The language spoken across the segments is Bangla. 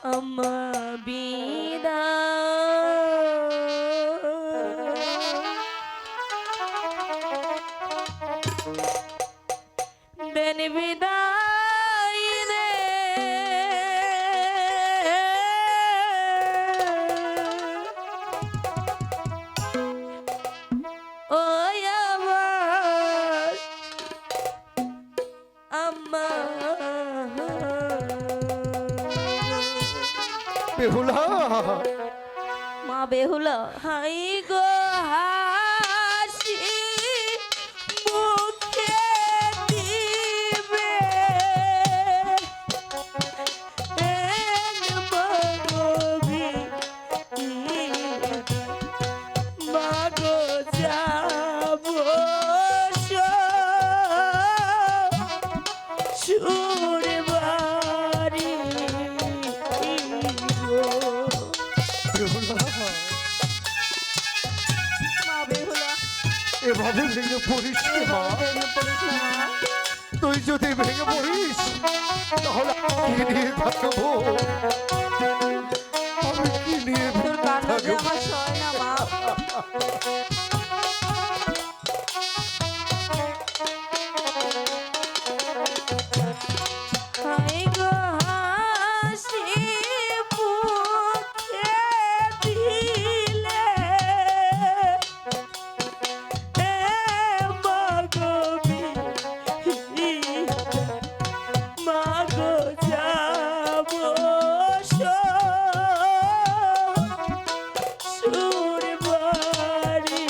আম্মা বিদা দেন বিদায় রে ও আমার আম্মা বেহুলা মা বেহুলা হাই গো হাসি মুখে দিবে মগবি মাগো যাব সুর বাড়ি বেহুলা মা বেহুলা এভাবে ভেঙে পড়িস রে মা। তুই যদি ভেঙে পড়িস তাহলে কি নিয়ে থাকবো? আমি কি নিয়ে তোর কান্না যে থাকবো? আমার সয় না মা হাই গো হাসি মুখে দিলে এ মগবি মাগো যাব সুর বাড়ি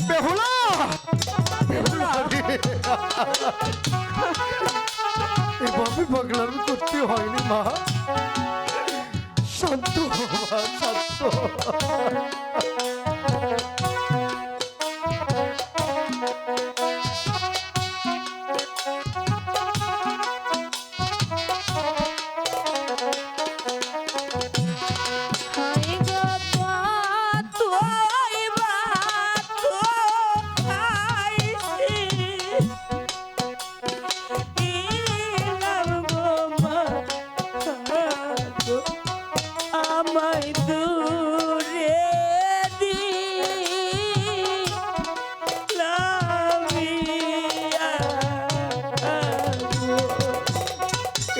বেহুলা বেহুলা এভাবে পাগলামি করতে হয়নি মা। শান্ত হ মা, শান্ত হ। হাই গো তুই বাত খাইছি ইলাম গো মা গো আমায় দূরে দিলামিয়া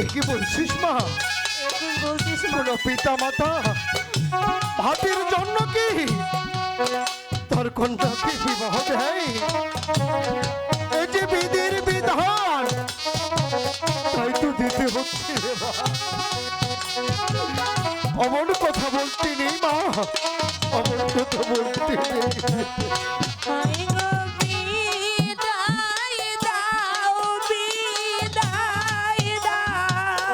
এ কি বলছিস মা? তুই বলছিস মা কোনো পিতা মাতা ভাতির জন্য কি তার কন্যাকে বিবাহ দেয়? এই যে বিধির বিধান, তাই তো দিতে হচ্ছে রে মা। অমন কথা বলতে নেই মা, অমন কথা বলতে নেই। হাই গো বিদায় দাও বিদায় দাও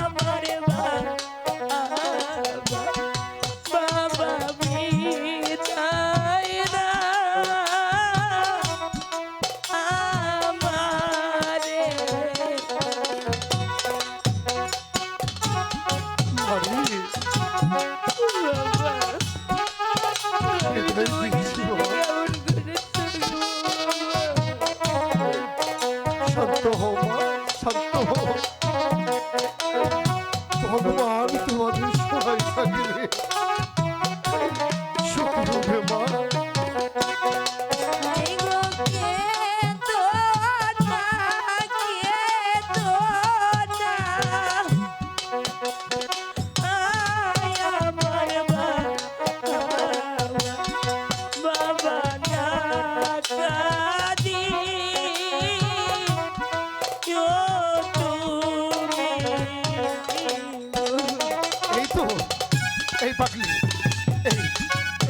আমার বাবা বিদায় দাও আমারে মারি, এটাই দিচ্ছি বাবা। শান্ত হও মা, শান্ত হও। ভগবান তোমাদের সহায় থাকবে, সুখী হবে মা। হাই গো কে তো না কে তো না আয় আমার বাবা না কাঁদি ও তুমি এই তো, এই পাগলি, এই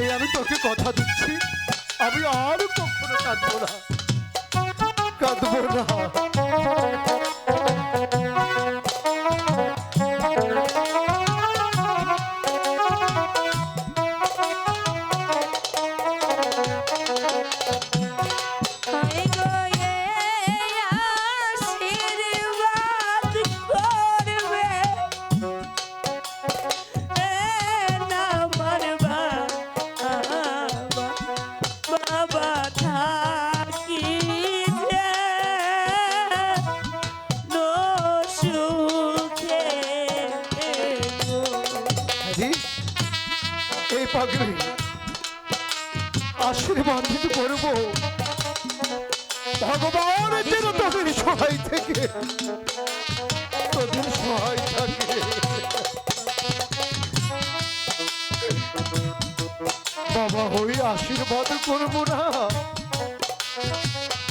এই আমি তোকে কথা দিচ্ছি, আমি আর কখনো কাঁদবো না, কাঁদবো না। হাই গো আশীর্বাদ করবে না আমার বাবা থাকি যে থাকবে আশীর্বাদিত করবো ভগবান যেন তোদের সহায় থেকে তোদের সহায় থাকে। বাবা হই আশীর্বাদ করবো না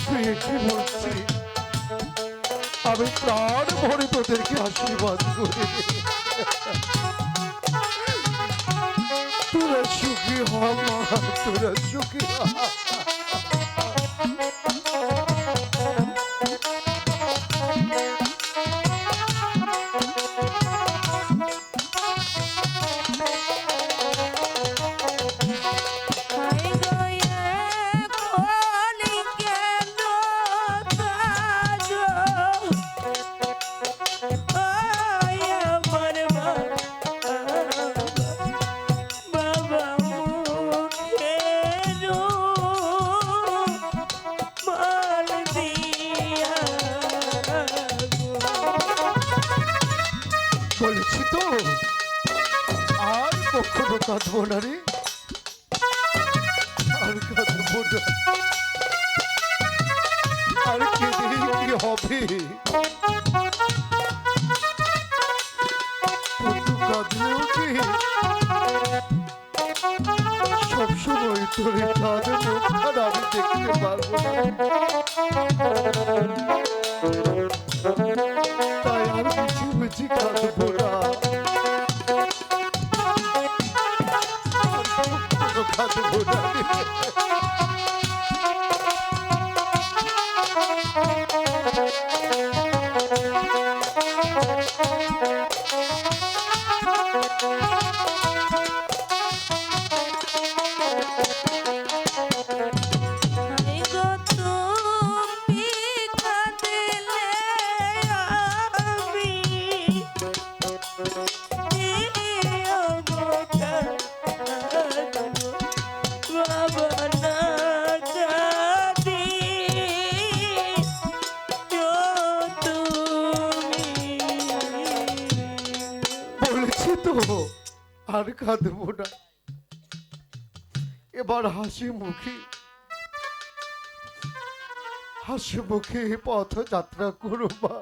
তুই কি বলছি আমি প্রাণ ভরে তোদেরকে আশীর্বাদ করি তোরা সুখী হ মা তোরা সুখী হ। হাই গো এখনই কেন কাঁদো? আয় আমার বাবা মুখের মাল দিয়া বলেছি তো আর কখনো কাঁদবো না রে আর কাঁদবো না আর কেঁদে কি হবে বন্ধু কাঁদলেও কি সবসময় তোর চাঁদ মুখখান আমি দেখতে পারবো না তাই আর মিছি মিছি কাঁদবো না কাঁদবো না হাই গো তুমি কাঁদিলে আমি বাবা না কাঁদি তুমি বলেছি তো আর কাঁদবো না এবার হাসি মুখে পথ যাত্রা করো মা